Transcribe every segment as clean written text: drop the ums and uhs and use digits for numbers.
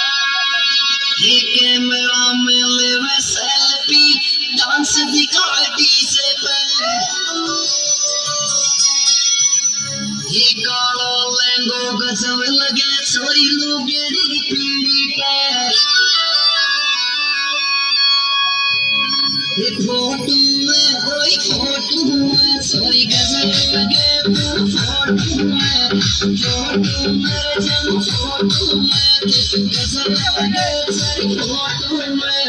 ये कैमरा में लेवे सेल्फी डांस दिखा डीजे पे ये काला लहंगो गजब लगे सोरी लोगेरी पीड़ी पे ये फोटो में कोई फोटो में सोरी गजब लगे तू फोटो में मेरे जन फोटो में गजब लगे सोरी फोटो में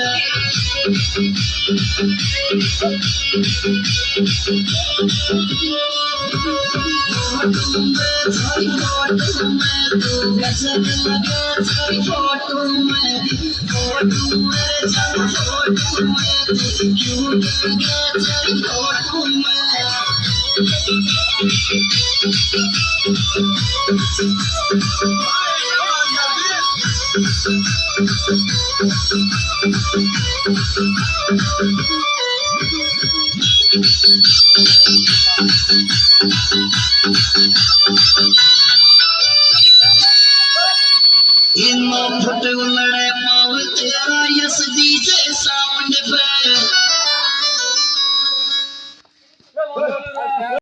सारी फोटो में तू गजब लगे सारी फोटो में जब फोटो में तू क्यूट लगे सारी फोटो में इन फुट लड़े